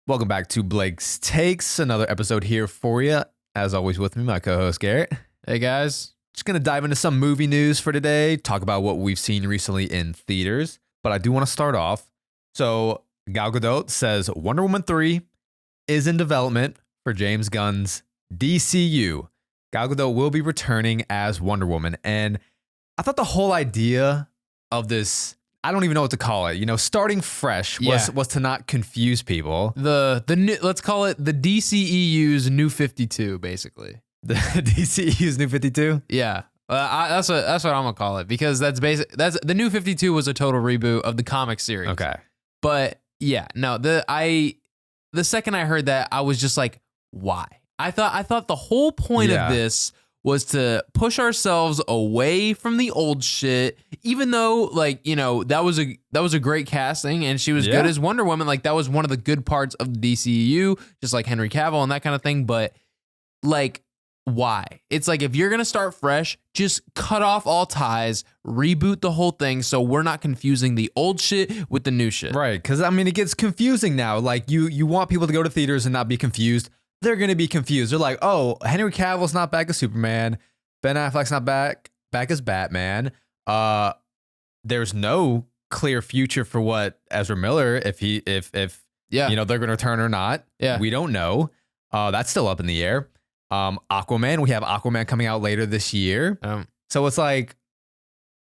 Welcome back to Blake's Takes, another episode here for you. As always with me, my co-host Garrett. Hey guys. Just going to dive into some movie news for today, talk about what we've seen recently in theaters. But I do want to start off. So Gal Gadot says Wonder Woman 3 is in development for James Gunn's DCU. Gal Gadot will be returning as Wonder Woman. And I thought the whole idea of this, I don't even know what to call it. You know, starting fresh was to not confuse people. The new, let's call it the DCEU's New 52, basically. The DCEU's New 52? Yeah. That's what I'm gonna call it, because that's the New 52 was a total reboot of the comic series. Okay. But yeah, no, the second I heard that, I was just like, why? I thought the whole point of this was to push ourselves away from the old shit, even though, like, you know, that was a great casting and she was good as Wonder Woman. Like, that was one of the good parts of the DCEU, just like Henry Cavill and that kind of thing. But like, why? It's like, if you're going to start fresh, just cut off all ties, reboot the whole thing so we're not confusing the old shit with the new shit. Right, because, I mean, it gets confusing now. Like, you want people to go to theaters and not be confused. They're going to be confused. They're like, oh, Henry Cavill's not back as Superman. Ben Affleck's not back as Batman. There's no clear future for what Ezra Miller, if you know, they're going to return or not. Yeah. We don't know. That's still up in the air. Aquaman, we have Aquaman coming out later this year. So it's like,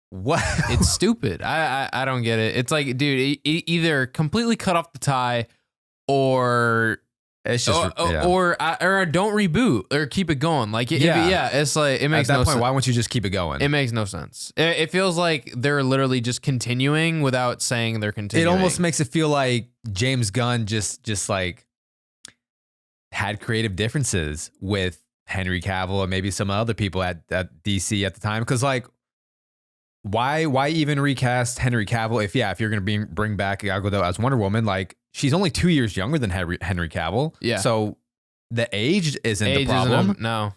what? It's stupid. I don't get it. It's like, dude, either completely cut off the tie or it's just or don't reboot or keep it going. Like, it's like, it makes no sense. At that point, why won't you just keep it going? It makes no sense. It feels like they're literally just continuing without saying they're continuing. It almost makes it feel like James Gunn just like had creative differences with Henry Cavill and maybe some other people at DC at the time. Because, like, why even recast Henry Cavill if you're going to bring back Gal Gadot as Wonder Woman? Like, she's only 2 years younger than Henry Cavill. Yeah. So the age isn't the problem. No.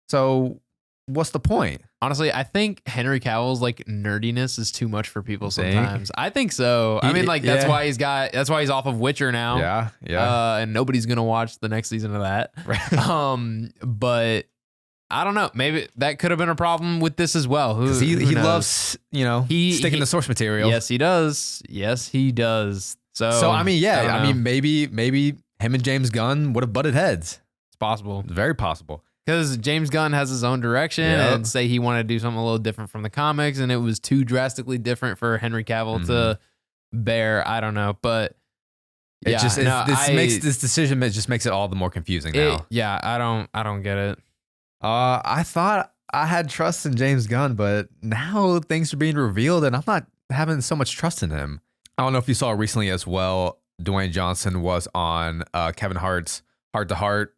So what's the point? Honestly, I think Henry Cavill's like nerdiness is too much for people sometimes. I think so. I mean, like, that's why he's off of Witcher now. Yeah. And nobody's gonna watch the next season of that. Right. But I don't know. Maybe that could have been a problem with this as well. Because he loves, you know, sticking to source material. Yes, he does. So I mean, I mean, maybe him and James Gunn would have butted heads. It's possible. It's very possible. Because James Gunn has his own direction and say he wanted to do something a little different from the comics, and it was too drastically different for Henry Cavill to bear. I don't know, but this decision just makes it all the more confusing now. I don't get it. I thought I had trust in James Gunn, but now things are being revealed, and I'm not having so much trust in him. I don't know if you saw recently as well. Dwayne Johnson was on Kevin Hart's Heart to Heart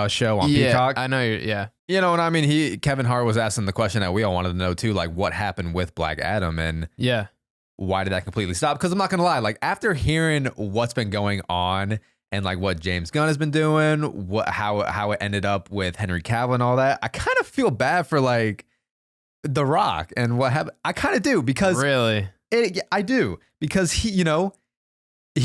show on Peacock. I know. You know what I mean? Kevin Hart was asking the question that we all wanted to know too, like, what happened with Black Adam and why did that completely stop? Because I'm not gonna lie, like, after hearing what's been going on and like what James Gunn has been doing, how it ended up with Henry Cavill and all that, I kind of feel bad for like The Rock and what happened. I kind of do, because really, I do, because he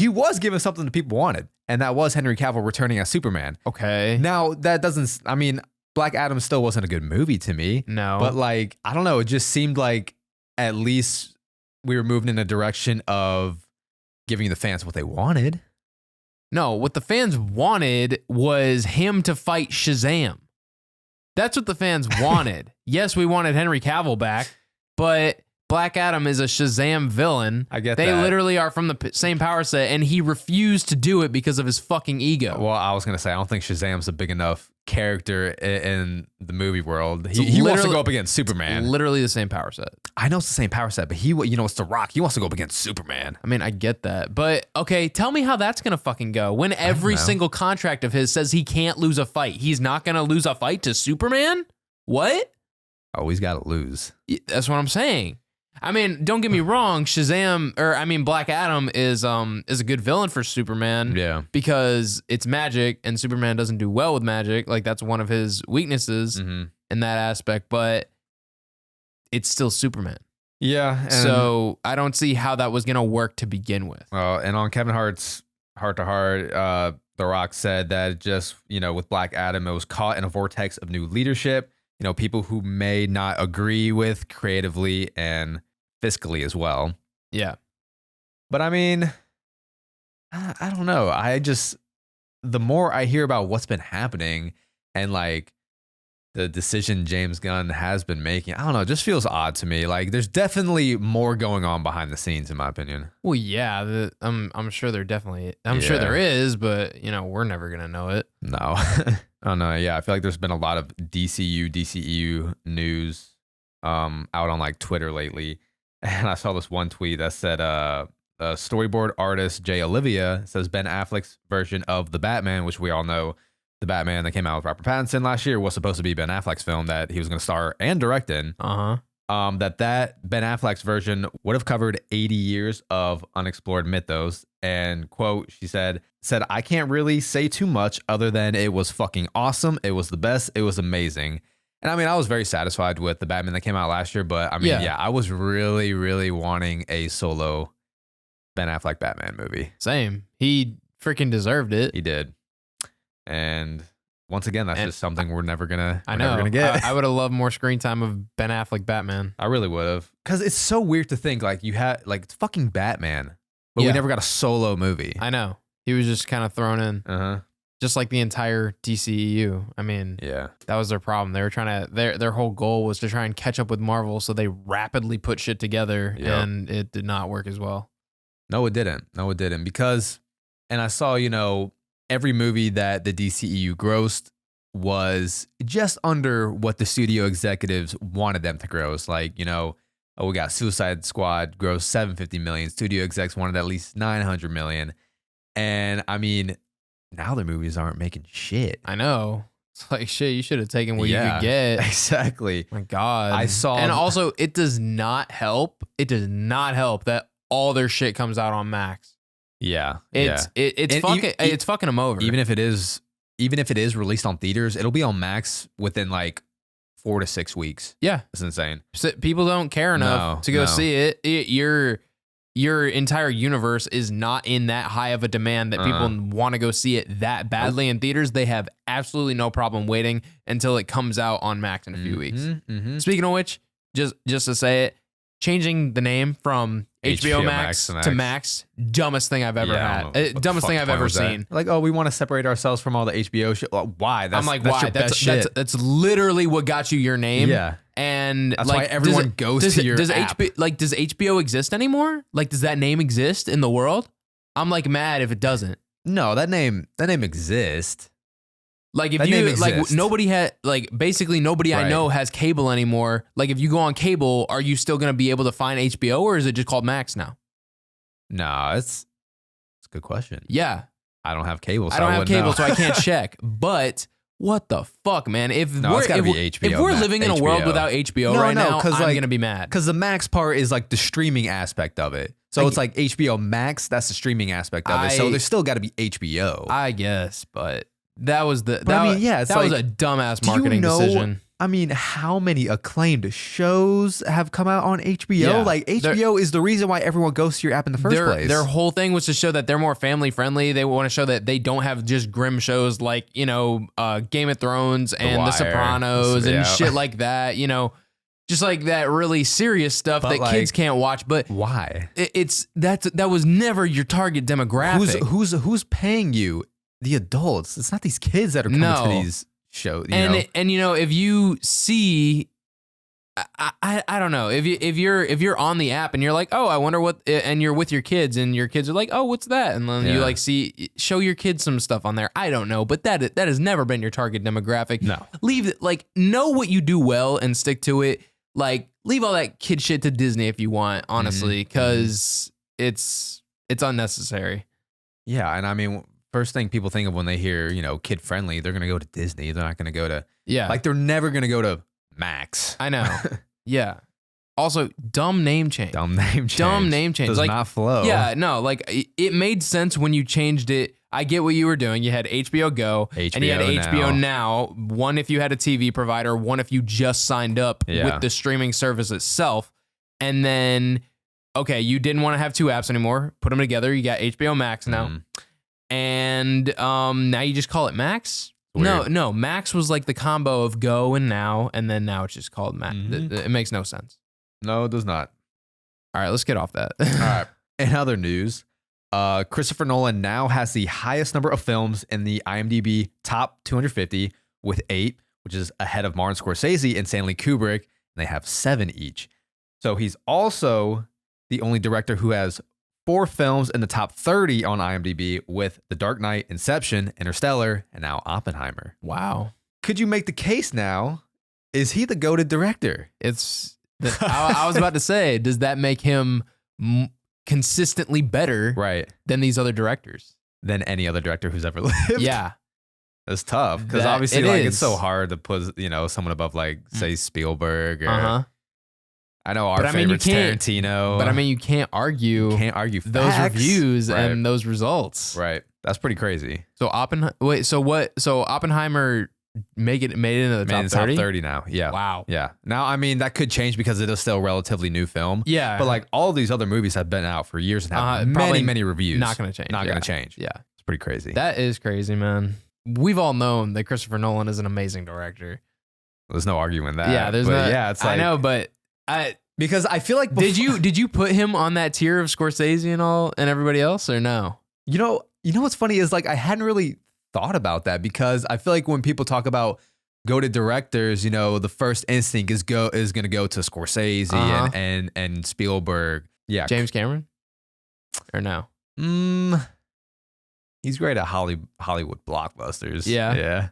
was giving something that people wanted. And that was Henry Cavill returning as Superman. Okay. Now, that doesn't... I mean, Black Adam still wasn't a good movie to me. No. But, like, I don't know. It just seemed like at least we were moving in a direction of giving the fans what they wanted. No, what the fans wanted was him to fight Shazam. That's what the fans wanted. Yes, we wanted Henry Cavill back, but Black Adam is a Shazam villain. I get that. They that. literally are from the same power set, and he refused to do it because of his fucking ego. Well, I was going to say, I don't think Shazam's a big enough character in the movie world. He wants to go up against Superman. Literally the same power set. I know it's the same power set, but it's The Rock. He wants to go up against Superman. I mean, I get that. But, okay, tell me how that's going to fucking go. When every single contract of his says he can't lose a fight. He's not going to lose a fight to Superman? What? Oh, he's got to lose. That's what I'm saying. I mean, don't get me wrong, Black Adam is a good villain for Superman. Yeah. Because it's magic and Superman doesn't do well with magic. Like, that's one of his weaknesses in that aspect, but it's still Superman. Yeah. So I don't see how that was going to work to begin with. And on Kevin Hart's Heart to Heart, The Rock said that just, with Black Adam, it was caught in a vortex of new leadership, people who may not agree with creatively and fiscally as well. Yeah. But I mean, I don't know. The more I hear about what's been happening and like the decision James Gunn has been making, I don't know, it just feels odd to me. Like there's definitely more going on behind the scenes, in my opinion. Well, yeah, I'm sure sure there is, but we're never gonna know it. No, I don't know. Yeah, I feel like there's been a lot of DCEU news out on like Twitter lately, and I saw this one tweet that said, storyboard artist Jay Olivia says Ben Affleck's version of the Batman, which we all know. The Batman that came out with Robert Pattinson last year was supposed to be Ben Affleck's film that he was going to star and direct in. That Ben Affleck's version would have covered 80 years of unexplored mythos. And quote, she said, I can't really say too much other than it was fucking awesome. It was the best. It was amazing. And I mean, I was very satisfied with the Batman that came out last year. But I mean, yeah I was really, really wanting a solo Ben Affleck Batman movie. Same. He freaking deserved it. He did. And once again, that's just something we're never gonna get. I would have loved more screen time of Ben Affleck Batman. I really would have, because it's so weird to think like you had like it's fucking Batman, but we never got a solo movie. I know, he was just kind of thrown in, just like the entire DCEU. I mean, that was their problem. They were trying to their whole goal was to try and catch up with Marvel, so they rapidly put shit together, and it did not work as well. No, it didn't. Because, and I saw every movie that the DCEU grossed was just under what the studio executives wanted them to gross. Like, we got Suicide Squad grossed $750 million. Studio execs wanted at least $900 million. And I mean, now their movies aren't making shit. I know. It's like, shit, you should have taken what you could get. Exactly. My God. I saw. And also, it does not help. It does not help that all their shit comes out on Max. Yeah, it's fucking them over. Even if it is released on theaters, it'll be on Max within like 4 to 6 weeks. Yeah, it's insane. So people don't care enough to go see it. Your entire universe is not in that high of a demand that people want to go see it that badly in theaters. They have absolutely no problem waiting until it comes out on Max in a few weeks. Speaking of which, just to say it, changing the name from HBO Max to Max, dumbest thing I've ever had. Dumbest thing I've ever seen. Like, we want to separate ourselves from all the HBO shit. Well, why? Why? That's literally what got you your name. Yeah. And that's why everyone goes to your app. Does HBO exist anymore? Like, does that name exist in the world? I'm like mad if it doesn't. No, that name exists. Like if nobody had basically nobody I know has cable anymore. Like if you go on cable, are you still going to be able to find HBO, or is it just called Max now? No, it's a good question. Yeah. I don't have cable. So I don't have cable, so I can't check. But what the fuck, man? If we're living in a world without HBO now, I'm going to be mad. Because the Max part is like the streaming aspect of it. So it's like HBO Max, that's the streaming aspect of it. So there's still got to be HBO. I guess, but that was was a dumbass marketing decision. I mean, how many acclaimed shows have come out on HBO? Yeah, like HBO is the reason why everyone goes to your app in the first place. Their whole thing was to show that they're more family friendly. They want to show that they don't have just grim shows like, Game of Thrones and The Sopranos and shit like that, just like that really serious stuff that kids can't watch. But why? That was never your target demographic. Who's paying you? The adults. It's not these kids that are coming to these shows. And if you see, I don't know, if you're on the app and you're like, oh, I wonder what, and you're with your kids and your kids are like, oh, what's that? And then you show your kids some stuff on there. I don't know, but that has never been your target demographic. No, know what you do well and stick to it. Like, leave all that kid shit to Disney if you want, honestly, because it's unnecessary. Yeah, and I mean, first thing people think of when they hear, kid friendly, they're going to go to Disney. They're not going to go to, they're never going to go to Max. I know. Yeah. Also, dumb name change. Dumb name change. Does not flow. Yeah, no, it made sense when you changed it. I get what you were doing. You had HBO Go and you had HBO Now. One if you had a TV provider, one if you just signed up with the streaming service itself. And then, okay, you didn't want to have two apps anymore. Put them together. You got HBO Max now. And now you just call it Max? Weird. No, Max was like the combo of Go and Now, and then now it's just called Max. Mhm. It makes no sense. No, it does not. All right, let's get off that. All right. In other news, Christopher Nolan now has the highest number of films in the IMDb top 250 with 8, which is ahead of Martin Scorsese and Stanley Kubrick, and they have 7 each. So he's also the only director who has 4 films in the top 30 on IMDb with The Dark Knight, Inception, Interstellar, and now Oppenheimer. Wow. Could you make the case now? Is he the goated director? I was about to say, does that make him consistently better Right. than these other directors? Than any other director who's ever lived? Yeah. It's tough because obviously it's so hard to put, someone above like say Spielberg or I know our favorite's Tarantino. But I mean, you can't argue facts. those reviews and those results. Right. That's pretty crazy. So Oppenheimer made it into the top 30? Top 30 now. Yeah. Wow. Yeah. Now, I mean, that could change because it is still a relatively new film. Yeah. But like all these other movies have been out for years and have many reviews. Not going to change. Not going to change. Yeah. It's pretty crazy. That is crazy, man. We've all known that Christopher Nolan is an amazing director. There's no arguing that. Yeah, it's like, I know, but because I feel like did you put him on that tier of Scorsese and everybody else or no? You know what's funny is like I hadn't really thought about that because I feel like when people talk about go-to directors, the first instinct is going to go to Scorsese and Spielberg. Yeah. James Cameron? Or no? He's great at Hollywood blockbusters. Yeah. Yeah.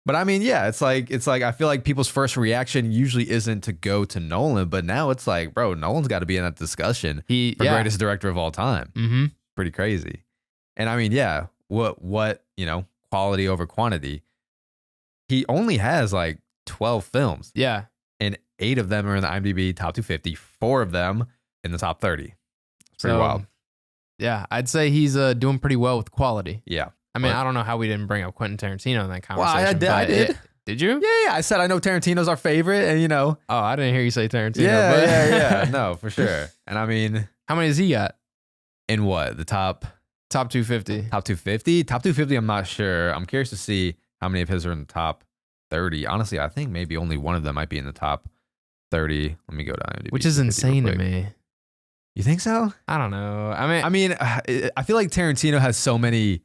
But I mean, yeah, it's like I feel like people's first reaction usually isn't to go to Nolan, but now it's like, bro, Nolan's got to be in that discussion for greatest director of all time. Mm-hmm. Pretty crazy. And I mean, yeah, what quality over quantity. He only has like 12 films. Yeah. And 8 of them are in the IMDb top 250, 4 of them in the top 30. It's pretty wild. Yeah, I'd say he's doing pretty well with quality. Yeah. I mean, I don't know how we didn't bring up Quentin Tarantino in that conversation. Well, I did. Did you? Yeah. I said I know Tarantino's our favorite, and Oh, I didn't hear you say Tarantino. Yeah. No, for sure. And I mean, how many has he got? In what? The top 250. Top 250? Top 250, I'm not sure. I'm curious to see how many of his are in the top 30. Honestly, I think maybe only one of them might be in the top 30. Let me go down. Which is insane to me. You think so? I don't know. I mean, I feel like Tarantino has so many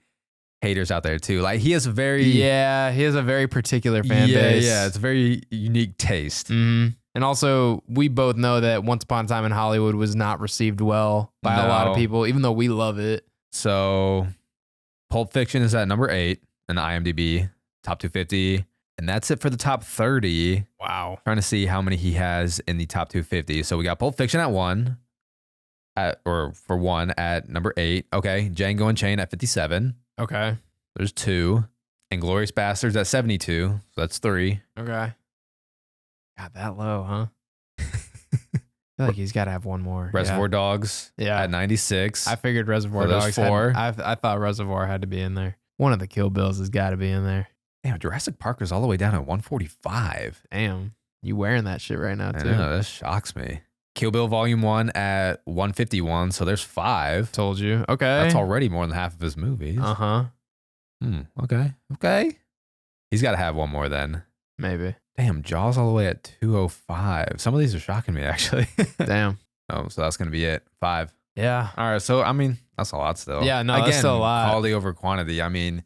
haters out there too. Like he has a very he has a very particular fan base. Yeah, it's a very unique taste. Mm-hmm. And also, we both know that Once Upon a Time in Hollywood was not received well by a lot of people, even though we love it. So, Pulp Fiction is at number 8 in the IMDb top 250, and that's it for the top 30. Wow. Trying to see how many he has in the top 250. So we got Pulp Fiction at 1. At number 8. Okay. Django Unchained at 57. Okay. There's 2. Inglourious Bastards at 72. So that's 3. Okay. God, that low, huh? I feel like he's got to have one more. Reservoir Dogs at 96. I figured Reservoir Dogs 4. I thought Reservoir had to be in there. One of the Kill Bills has got to be in there. Damn, Jurassic Park is all the way down at 145. Damn. You wearing that shit right now, too. I know, that shocks me. Kill Bill Volume 1 at 151, so there's 5. Told you. Okay. That's already more than half of his movies. Uh-huh. Okay. He's got to have one more then. Maybe. Damn, Jaws all the way at 205. Some of these are shocking me, actually. Damn. Oh, so that's going to be it. 5. Yeah. All right, so, I mean, that's a lot still. Yeah, no, that's still a lot. Quality over quantity. I mean,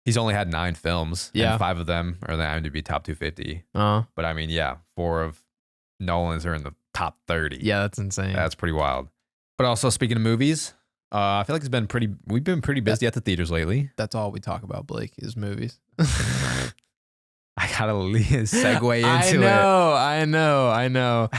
he's only had 9 films. Yeah. And 5 of them are in the IMDb top 250. Uh-huh. But, I mean, yeah, 4 of Nolan's are in the top 30. Yeah, that's insane. That's pretty wild. But also, speaking of movies, I feel like we've been pretty busy at the theaters lately. That's all we talk about, Blake, is movies. I gotta segue into it. I know.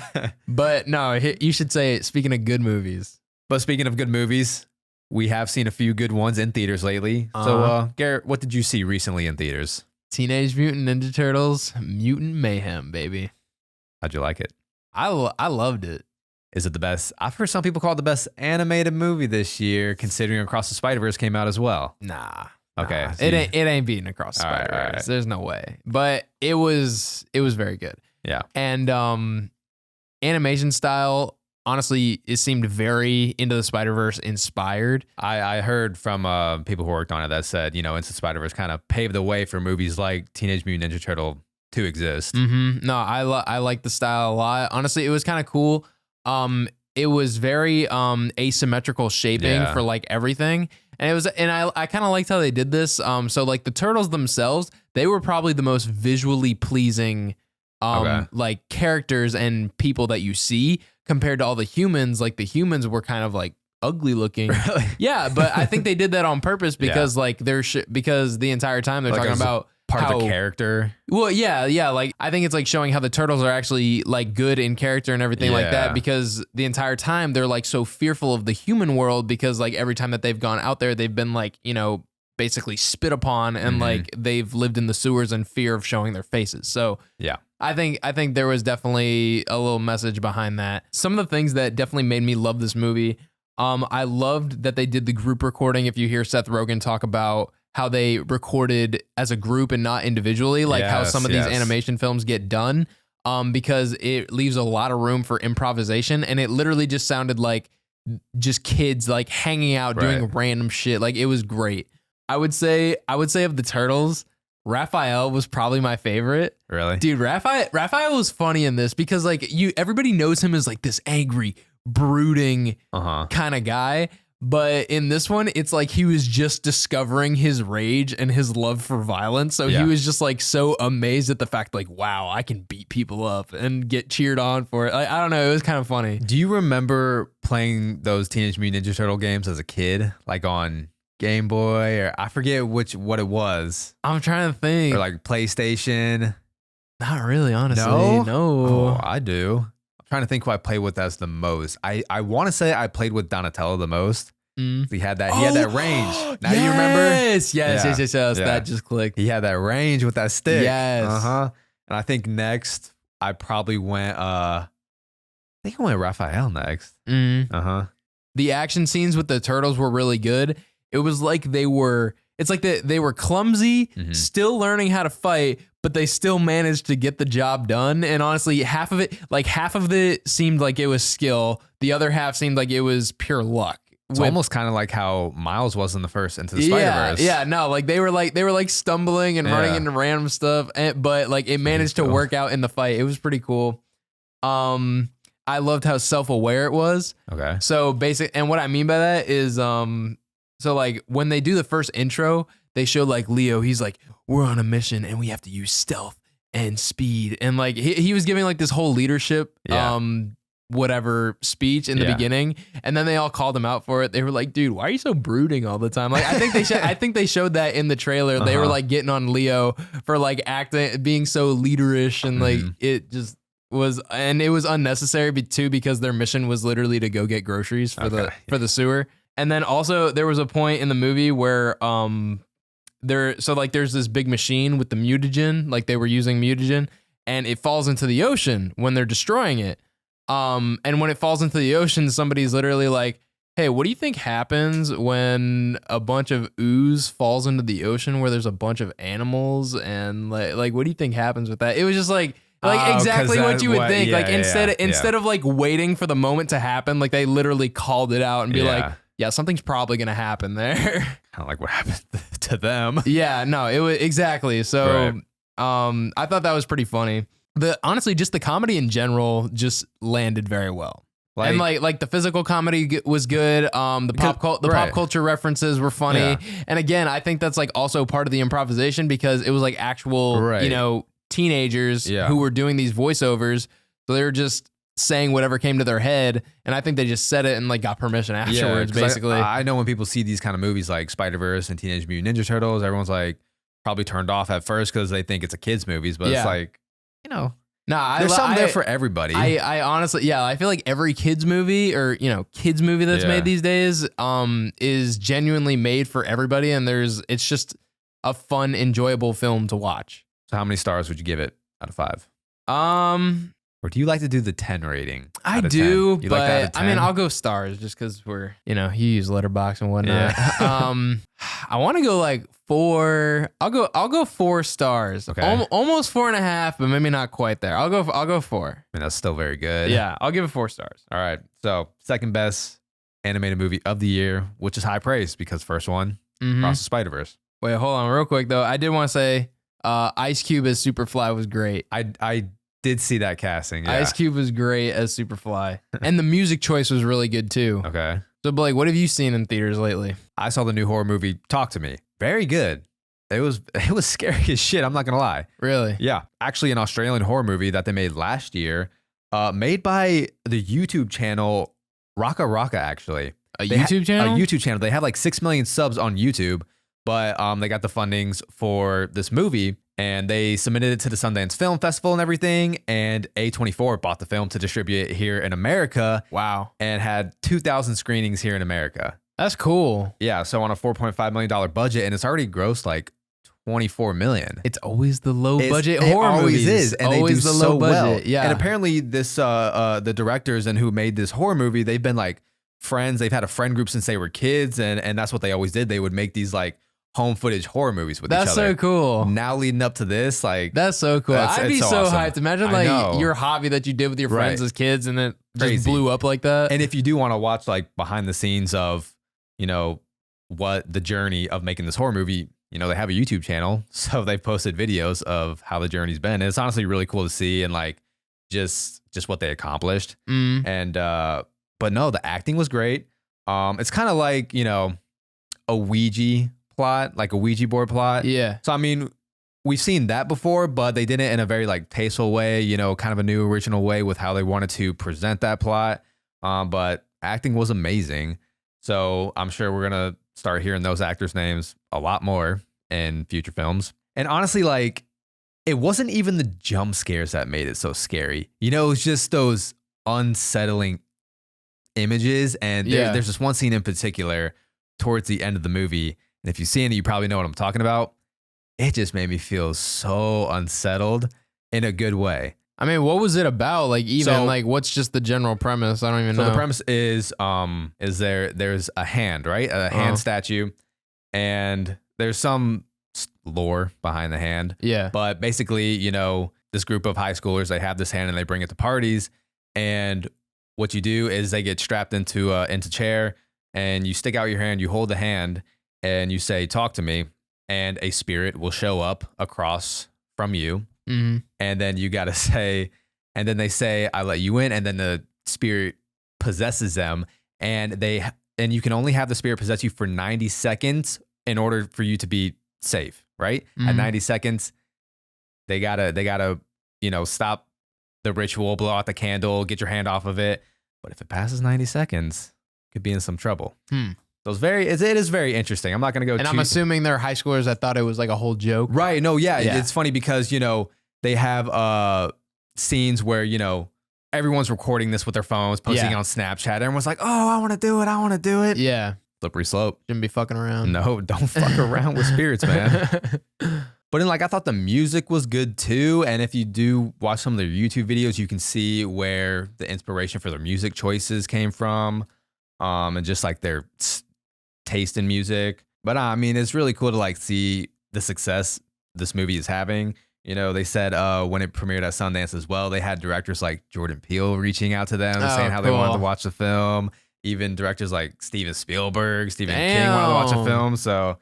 But no, you should say, speaking of good movies. But speaking of good movies, we have seen a few good ones in theaters lately. So, Garrett, what did you see recently in theaters? Teenage Mutant Ninja Turtles, Mutant Mayhem, baby. How'd you like it? I loved it. Is it the best? I've heard some people call it the best animated movie this year, considering Across the Spider-Verse came out as well. Nah. Okay. So it ain't beating Across the Spider-Verse. Right. There's no way. But it was very good. Yeah. And animation style honestly, it seemed very Into the Spider-Verse inspired. I heard from people who worked on it that said, Into the Spider-Verse kind of paved the way for movies like Teenage Mutant Ninja Turtle to exist. Mm-hmm. No, I like the style a lot. Honestly, it was kind of cool. It was very asymmetrical shaping for like everything. And I kind of liked how they did this. So like the turtles themselves, they were probably the most visually pleasing like characters and people that you see compared to all the humans. Like the humans were kind of like ugly looking. Really? Yeah, but I think they did that on purpose because like because the entire time they're talking about part of the character. Well, yeah. Like I think it's like showing how the turtles are actually like good in character and everything like that, because the entire time they're like so fearful of the human world, because like every time that they've gone out there, they've been like, basically spit upon, and like they've lived in the sewers in fear of showing their faces. So yeah, I think there was definitely a little message behind that. Some of the things that definitely made me love this movie. I loved that they did the group recording. If you hear Seth Rogen talk about how they recorded as a group and not individually, like how some of these animation films get done, because it leaves a lot of room for improvisation, and it literally just sounded like just kids like hanging out doing random shit. Like it was great. I would say of the turtles, Raphael was probably my favorite. Really? Dude, Raphael was funny in this because like everybody knows him as like this angry, brooding kind of guy. But in this one, it's like he was just discovering his rage and his love for violence. So he was just like so amazed at the fact, like, wow, I can beat people up and get cheered on for it. Like, I don't know. It was kind of funny. Do you remember playing those Teenage Mutant Ninja Turtle games as a kid? Like on Game Boy, or I forget what it was. I'm trying to think. Or like PlayStation. Not really, honestly. No. Oh, I do. I'm trying to think who I played with as the most. I want to say I played with Donatello the most. He had that range. Now you remember? Yes. That just clicked. He had that range with that stick. Yes. And I think next I probably went I went Raphael next. The action scenes with the turtles were really good. It was like they were clumsy, still learning how to fight, but they still managed to get the job done. And honestly, half of it seemed like it was skill. The other half seemed like it was pure luck. It's almost kind of like how Miles was in the first Into the Spider-Verse. Yeah, no, like they were like stumbling and running into random stuff, but like it managed to work out in the fight. It was pretty cool. I loved how self-aware it was. Okay. So and what I mean by that is so like when they do the first intro, they show like Leo, he's like, we're on a mission and we have to use stealth and speed. And like he was giving like this whole leadership whatever speech in the beginning, and then they all called him out for it. They were like, dude, why are you so brooding all the time? Like I think they showed that in the trailer. They were like getting on Leo for like being so leaderish, and like it just was, and it was unnecessary too, because their mission was literally to go get groceries for the sewer. And then also there was a point in the movie where there's this big machine with the mutagen, like they were using mutagen, and it falls into the ocean when they're destroying it. And when it falls into the ocean, somebody's literally like, hey, what do you think happens when a bunch of ooze falls into the ocean where there's a bunch of animals? And like what do you think happens with that? It was just like exactly what you would think. Instead of like waiting for the moment to happen, like they literally called it out and be like, yeah, something's probably going to happen there. Kind of like what happened to them. Yeah, no, it was exactly. So, I thought that was pretty funny. Honestly, just the comedy in general just landed very well. And like the physical comedy was good. The pop culture references were funny. Yeah. And again, I think that's like also part of the improvisation, because it was like actual, teenagers who were doing these voiceovers. So they were just saying whatever came to their head. And I think they just said it and like got permission afterwards, basically. I know when people see these kind of movies like Spider-Verse and Teenage Mutant Ninja Turtles, everyone's like probably turned off at first because they think it's a kid's movies, but it's like, there's something there for everybody. I honestly, I feel like every kids movie or, kids movie that's made these days is genuinely made for everybody. And it's just a fun, enjoyable film to watch. So how many stars would you give it out of 5? Or do you like to do the 10 rating? I out of do, 10? You like that out of but I mean, 10? I'll go stars just because we're, you use Letterboxd and whatnot. I want to go like 4. I'll go 4 stars. Okay. Almost 4.5, but maybe not quite there. I'll go 4. I mean, that's still very good. Yeah, I'll give it 4 stars. All right. So second best animated movie of the year, which is high praise because first one, Across the Spider-Verse. Wait, hold on real quick though. I did want to say Ice Cube as Superfly was great. I did see that casting. Yeah. Ice Cube was great as Superfly. And the music choice was really good too. Okay. So Blake, what have you seen in theaters lately? I saw the new horror movie Talk to Me. Very good. It was scary as shit. I'm not gonna lie. Really? Yeah, actually, an Australian horror movie that they made last year, made by the YouTube channel Raka Raka. Actually, A YouTube channel? A YouTube channel. They have like 6 million subs on YouTube, but they got the fundings for this movie, and they submitted it to the Sundance Film Festival and everything. And A24 bought the film to distribute it here in America. Wow. And had 2,000 screenings here in America. That's cool. Yeah, so on a $4.5 million budget, and it's already grossed like 24 million. It's always the low budget it horror always movies. is, and always they do the so low budget. well. Yeah. And apparently this the directors and who made this horror movie, they've been like friends. They've had a friend group since they were kids, and that's what they always did. They would make these like home footage horror movies with each other. That's so cool. Now leading up to this, like that's so cool. I'd be it's so awesome. hyped. Imagine like your hobby that you did with your friends as kids, and it just Crazy. blew up like that. And if you do want to watch like behind the scenes of, what the journey of making this horror movie, they have a YouTube channel, so they've posted videos of how the journey's been. And it's honestly really cool to see, and like just what they accomplished. And but no, the acting was great. It's kind of like a Ouija plot, like a Ouija board plot. Yeah. So I mean, we've seen that before, but they did it in a very like tasteful way, kind of a new original way with how they wanted to present that plot. But acting was amazing. So I'm sure we're gonna start hearing those actors' names a lot more in future films. And honestly, like, it wasn't even the jump scares that made it so scary. It was just those unsettling images. And there's this one scene in particular towards the end of the movie. And if you've seen it, you probably know what I'm talking about. It just made me feel so unsettled in a good way. I mean, what was it about? Like, what's just the general premise? I don't even know. So the premise is there's a hand, right? A hand statue, and there's some lore behind the hand. Yeah. But basically, this group of high schoolers, they have this hand and they bring it to parties. And what you do is they get strapped into chair, and you stick out your hand, you hold the hand, and you say, "Talk to me," and a spirit will show up across from you. Mm-hmm. And then you got to say, and then they say, "I let you in," and then the spirit possesses them, and you can only have the spirit possess you for 90 seconds in order for you to be safe, right? Mm-hmm. At 90 seconds, they gotta, stop the ritual, blow out the candle, get your hand off of it. But if it passes 90 seconds, you could be in some trouble. So it is very interesting. I'm not gonna go. And I'm assuming they're high schoolers that thought it was like a whole joke. Right. No, yeah. It's funny because, they have scenes where, everyone's recording this with their phones, posting it on Snapchat. Everyone's like, "Oh, I want to do it. I want to do it." Yeah. Slippery slope. Shouldn't be fucking around. No, don't fuck around with spirits, man. But I thought the music was good too. And if you do watch some of their YouTube videos, you can see where the inspiration for their music choices came from. And just like their taste in music. But I mean, it's really cool to like see the success this movie is having. They said when it premiered at Sundance as well, they had directors like Jordan Peele reaching out to them, saying how they wanted to watch the film. Even directors like Steven Spielberg, Stephen King wanted to watch the film. So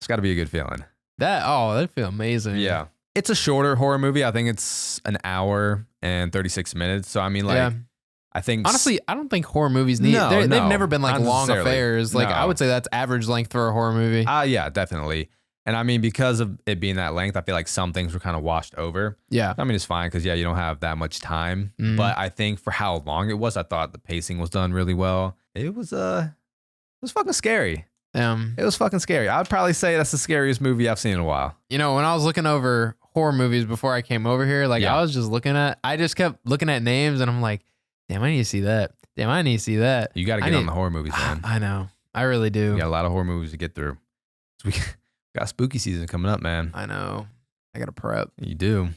it's got to be a good feeling. That'd feel amazing. Yeah. It's a shorter horror movie. I think it's an hour and 36 minutes. So I mean, I think honestly, I don't think horror movies need. They've never been like long affairs. Like I would say that's average length for a horror movie. Yeah, definitely. And I mean, because of it being that length, I feel like some things were kind of washed over. Yeah. I mean, it's fine because you don't have that much time. Mm-hmm. But I think for how long it was, I thought the pacing was done really well. It was fucking scary. It was fucking scary. I'd probably say that's the scariest movie I've seen in a while. When I was looking over horror movies before I came over here, I just kept looking at names, and I'm like, damn, I need to see that. Damn, I need to see that. You got to get on the horror movies, man. I know. I really do. We got a lot of horror movies to get through. So we got spooky season coming up, man. I know. I got to prep. You do.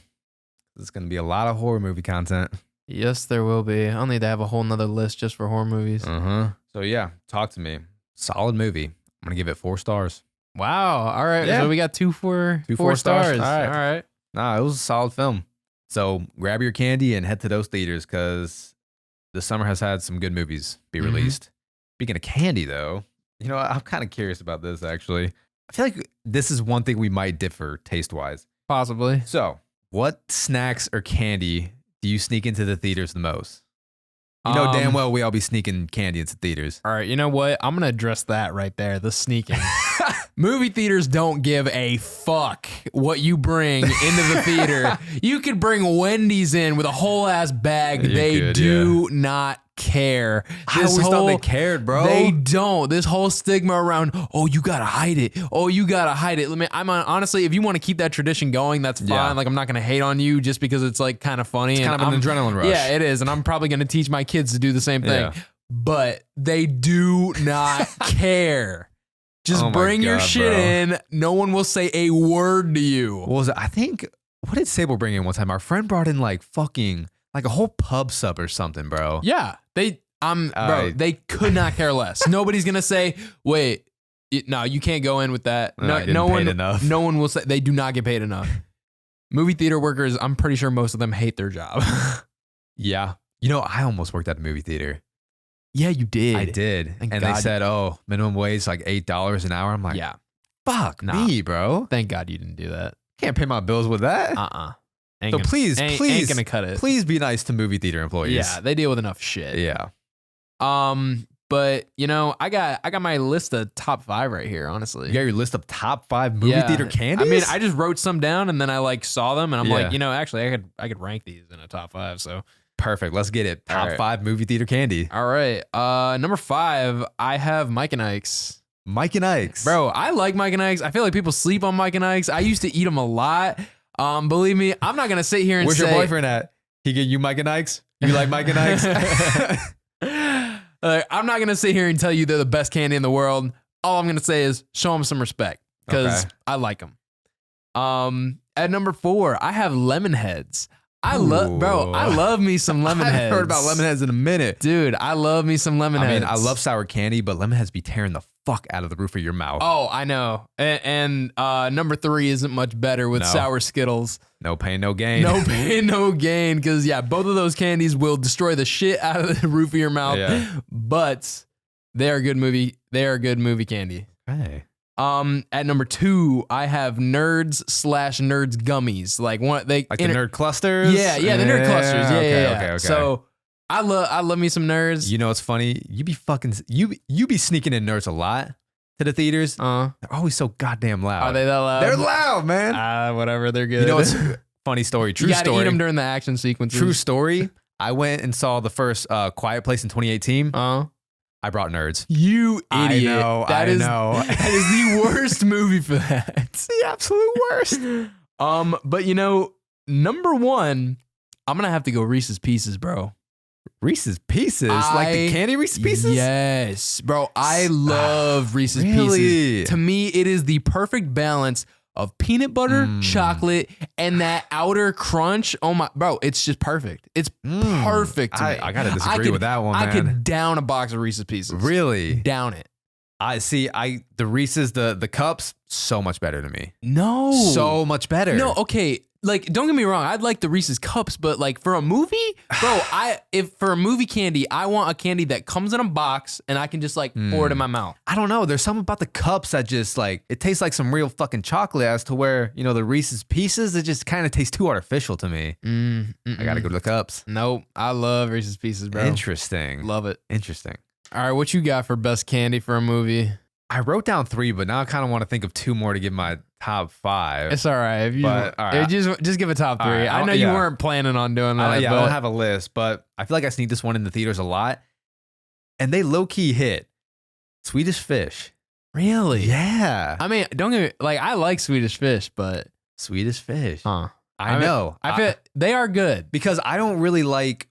There's going to be a lot of horror movie content. Yes, there will be. I'll need to have a whole nother list just for horror movies. So yeah, talk to me. Solid movie. I'm gonna give it 4 stars. Wow. All right. Yeah. So we got 2 for 4 stars. All right. All right. Nah, it was a solid film. So grab your candy and head to those theaters because the summer has had some good movies be released. Speaking of candy, though, I'm kind of curious about this actually. I feel like this is one thing we might differ taste wise. Possibly. So, what snacks or candy do you sneak into the theaters the most? You know damn well we all be sneaking candy into theaters. All right, you know what? I'm going to address that right there, the sneaking. Movie theaters don't give a fuck what you bring into the theater. You could bring Wendy's in with a whole ass bag. They do not care. I always thought they cared, bro. They don't. This whole stigma around, oh, you gotta hide it. Oh, you gotta hide it. Honestly, if you want to keep that tradition going, that's fine. Yeah. Like, I'm not gonna hate on you just because it's like kind of funny. It's kind of an adrenaline rush. Yeah, it is. And I'm probably gonna teach my kids to do the same thing. Yeah. But they do not care. Just bring your shit in. No one will say a word to you. What was it? I think, what did Sable bring in one time? Our friend brought in like a whole pub sub or something, bro. Yeah. They could not care less. Nobody's going to say, wait, no, you can't go in with that. No one will say, they do not get paid enough. Movie theater workers, I'm pretty sure most of them hate their job. Yeah. I almost worked at a movie theater. Yeah, you did. I did. Thank and God. they said, minimum wage is like $8 an hour. I'm like, yeah. Fuck me, bro. Thank God you didn't do that. Can't pay my bills with that. So please, ain't gonna cut it. Please be nice to movie theater employees. Yeah, they deal with enough shit. Yeah. But I got my list of top 5 right here, honestly. You got your list of top 5 movie theater candies? I mean, I just wrote some down and then I saw them and I'm like, actually I could rank these in a top 5. So perfect. Let's get it. Top 5 movie theater candy. All right. Number 5, I have Mike and Ike's. Mike and Ike's. Bro, I like Mike and Ike's. I feel like people sleep on Mike and Ike's. I used to eat them a lot. Believe me, I'm not gonna sit here and Where's say. Where's your boyfriend at? He get you Mike and Ike's? You like Mike and Ike's? I'm not gonna sit here and tell you they're the best candy in the world. All I'm gonna say is show them some respect because I like them. At number 4, I have lemon heads. I love me some lemon heads. I haven't heard about lemon heads in a minute. Dude, I love me some lemon heads. I mean, I love sour candy, but lemon heads be tearing the fuck out of the roof of your mouth. Oh, I know. And number 3 isn't much better with sour Skittles. No pain, no gain. No pain, no gain. Because, both of those candies will destroy the shit out of the roof of your mouth. Yeah. But they are good movie. They are good movie candy. Hey. At number 2, I have Nerds / Nerds gummies. The nerd clusters? Yeah, the nerd clusters. Yeah, okay. So I love me some Nerds. You know what's funny? You be sneaking in Nerds a lot to the theaters. They're always so goddamn loud. Are they that loud? They're loud, man. Whatever, they're good. You know what's funny story? True you story. Eat them during the action sequences. True story. I went and saw the first Quiet Place in 2018. I brought Nerds. You idiot. I know. That is the worst movie for that. It's the absolute worst. But number 1, I'm gonna have to go Reese's Pieces, bro. Reese's Pieces? Like the candy Reese's Pieces? Yes, bro. I love Reese's really? Pieces. To me, it is the perfect balance of peanut butter, chocolate, and that outer crunch. Oh my, bro, it's just perfect. It's perfect to me. I gotta disagree with that one, man. I could down a box of Reese's Pieces. Really? Down it. The Reese's, the cups, so much better to me. No. So much better. No, okay. Don't get me wrong. I'd like the Reese's cups, but for a movie, bro, if for a movie candy, I want a candy that comes in a box and I can just pour it in my mouth. I don't know. There's something about the cups that just it tastes like some real fucking chocolate as to where, the Reese's Pieces, it just kind of tastes too artificial to me. I gotta go to the cups. Nope. I love Reese's Pieces, bro. Interesting. Love it. Interesting. All right. What you got for best candy for a movie? I wrote down 3, but now I kind of want to think of 2 more to give my top 5. It's all right. If you all right. just give a top 3. Right. I know you weren't planning on doing that. I don't have a list, but I feel like I sneak this one in the theaters a lot, and they low key hit. Swedish Fish. Really? Yeah. I mean, don't get me, I like Swedish Fish, but Swedish Fish. I know. I feel they are good because I don't really like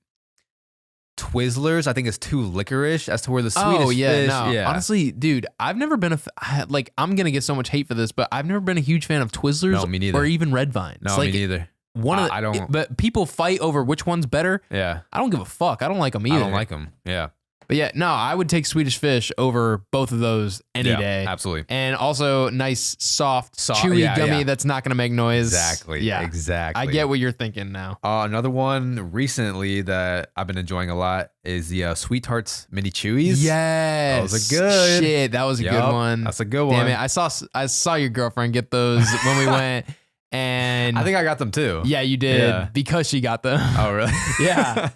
Twizzlers. I think it's too licorice as to where the Swedish Fish. No. Yeah. Honestly, dude, I've never been I'm gonna get so much hate for this, but I've never been a huge fan of Twizzlers No, me neither. or even Red Vines. No, me neither. I don't. But people fight over which one's better. Yeah. I don't give a fuck. I don't like them either. I don't like them. Yeah. But yeah, no, I would take Swedish Fish over both of those any day. Absolutely. And also nice, soft, chewy gummy that's not going to make noise. Exactly. Yeah. Exactly. I get what you're thinking now. Another one recently that I've been enjoying a lot is the Sweet Tarts Mini Chewies. Yes. That was a good. Shit, that was a good one. That's a good one. Damn it. I saw your girlfriend get those when we went. And I think I got them too. Yeah, you did. Because she got them. Oh, really? Yeah.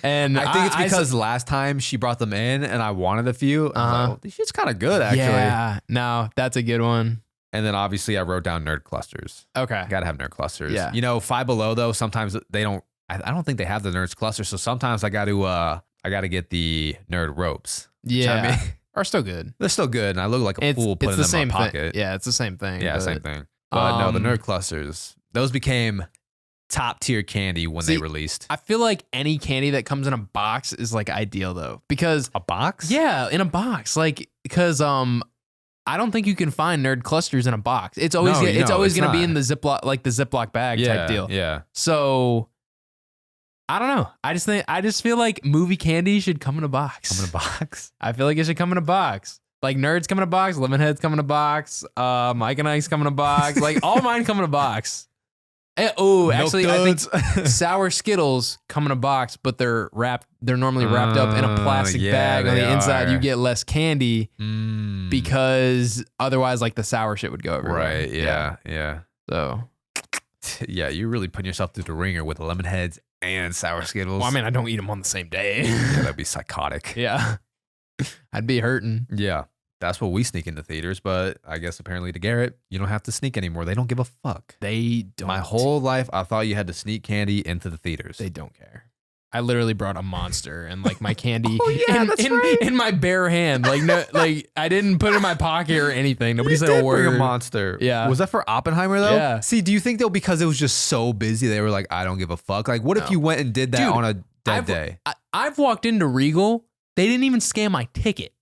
And I think it's because last time she brought them in and I wanted a few. Like, this shit's kind of good, actually. Yeah, no, that's a good one. And then obviously I wrote down nerd clusters. Okay. Gotta have nerd clusters. Yeah. You know, Five Below though, sometimes they don't, I don't think they have the nerds cluster. So sometimes I got to get the nerd ropes. Yeah. I mean, are still good. they're still good. And I look like a fool putting them in my pocket. Yeah, it's the same thing. Yeah, same thing. But no, the nerd clusters, those became top tier candy when they released. I feel like any candy that comes in a box is like ideal though, because a box? Yeah, in a box. Like, because I don't think you can find nerd clusters in a box. It's always going to be in the Ziploc bag type deal. Yeah. So I don't know. I just feel like movie candy should come in a box. Come in a box? I feel like it should come in a box. Like Nerds come in a box, Lemonheads come in a box, Mike and Ike's come in a box. Like all mine come in a box. Actually, I think Sour Skittles come in a box, but they're normally wrapped up in a plastic bag. On the inside, you get less candy because otherwise, like the sour shit would go everywhere. Right? Yeah. So, yeah, you're really putting yourself through the ringer with Lemonheads and Sour Skittles. Well, I mean, I don't eat them on the same day. Yeah, that'd be psychotic. Yeah, I'd be hurting. Yeah. That's what we sneak into theaters, but I guess apparently to Garrett, you don't have to sneak anymore. They don't give a fuck. They don't. My whole life, I thought you had to sneak candy into the theaters. They don't care. I literally brought a Monster and like my candy in my bare hand. Like no, like I didn't put it in my pocket or anything. Nobody said a word. Bring a Monster. Yeah. Was that for Oppenheimer though? Yeah. See, do you think though because it was just so busy, they were like, I don't give a fuck? Like, what if you went and did that on a dead day? I've walked into Regal. They didn't even scan my ticket.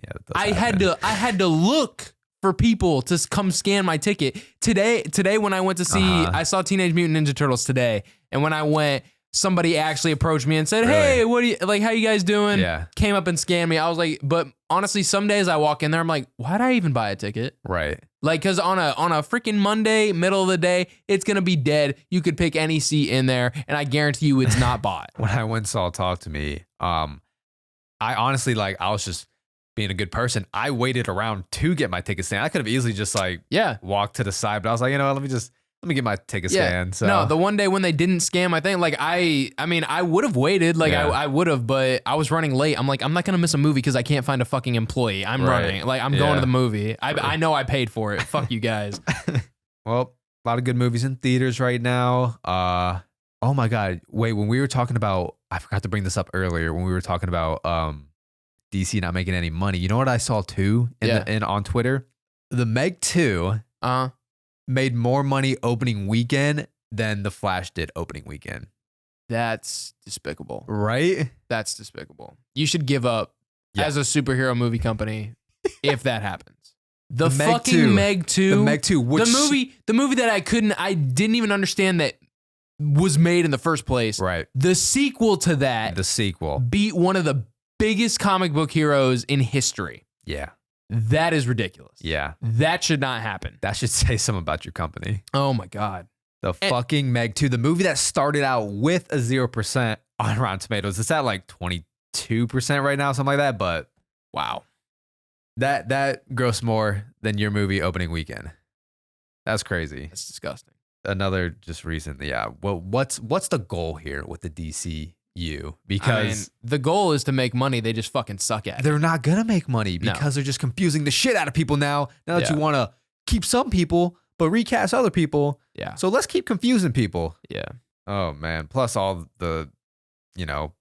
Yeah, I had to look for people to come scan my ticket. Today when I went to see, I saw Teenage Mutant Ninja Turtles today, and when I went, somebody actually approached me and said, "Hey, what do you like? How you guys doing?" Yeah. Came up and scanned me. I was like, but honestly, some days I walk in there, I'm like, why'd I even buy a ticket? Right. Like, cause on a freaking Monday, middle of the day, it's gonna be dead. You could pick any seat in there, and I guarantee you, it's not bought. When I went and saw Talk to Me, I honestly I was just being a good person. I waited around to get my ticket stand. I could have easily just walked to the side, but I was like, you know what, let me get my ticket stand. So no, the one day when they didn't scan my thing, like I mean, I would have waited, I would have, but I was running late. I'm like, I'm not gonna miss a movie because I can't find a fucking employee. I'm running, like I'm going to the movie. I know I paid for it. Fuck you guys. Well, a lot of good movies in theaters right now. Oh my God, wait, when we were talking about, I forgot to bring this up earlier when we were talking about DC not making any money. You know what I saw too on Twitter? The Meg 2 made more money opening weekend than The Flash did opening weekend. That's despicable. Right? That's despicable. You should give up as a superhero movie company if that happens. The fucking Meg 2. The Meg 2. The movie that I didn't even understand that was made in the first place. Right. The sequel to that. The sequel. Beat one of the biggest comic book heroes in history. Yeah. That is ridiculous. Yeah. That should not happen. That should say something about your company. Oh my God. The fucking Meg 2, the movie that started out with a 0% on Rotten Tomatoes. It's at like 22% right now, something like that. But wow. That grossed more than your movie opening weekend. That's crazy. That's disgusting. Another just recent, Well, what's the goal here with the DCU? Because the goal is to make money. They just fucking suck at it. They're not gonna make money because they're just confusing the shit out of people now. Now that you want to keep some people but recast other people. Yeah. So let's keep confusing people. Yeah. Oh man. Plus all the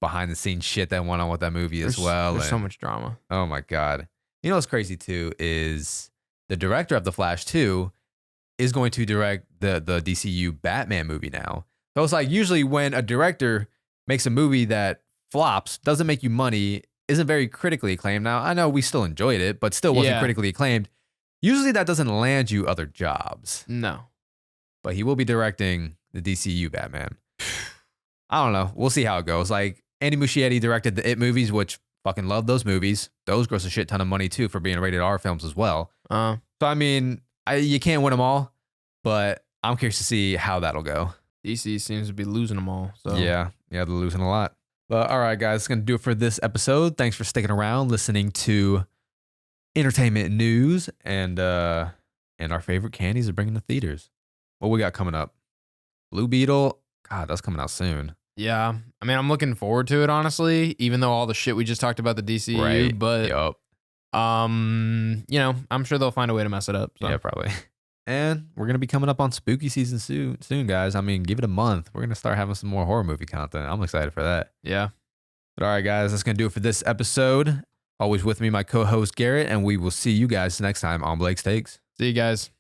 behind the scenes shit that went on with that movie as well. There's so much drama. Oh my God. You know what's crazy too is the director of The Flash 2 is going to direct the DCU Batman movie now. So it's like usually when a director makes a movie that flops, doesn't make you money, isn't very critically acclaimed. Now, I know we still enjoyed it, but still wasn't critically acclaimed. Usually that doesn't land you other jobs. No. But he will be directing the DCU Batman. I don't know. We'll see how it goes. Like, Andy Muschietti directed the It movies, which fucking love those movies. Those gross a shit ton of money too for being rated R films as well. So I mean, you can't win them all, but I'm curious to see how that'll go. DC seems to be losing them all. So yeah, they're losing a lot. But all right, guys, that's gonna do it for this episode. Thanks for sticking around, listening to entertainment news and our favorite candies are bringing to theaters. What we got coming up? Blue Beetle. God, that's coming out soon. Yeah, I mean, I'm looking forward to it, honestly, even though all the shit we just talked about the DCU, right. But yep. You know, I'm sure they'll find a way to mess it up. So. Yeah, probably. And we're gonna be coming up on spooky season soon, guys. I mean, give it a month. We're gonna start having some more horror movie content. I'm excited for that. Yeah. But all right, guys, that's gonna do it for this episode. Always with me, my co-host Garrett, and we will see you guys next time on Blake's Takes. See you guys.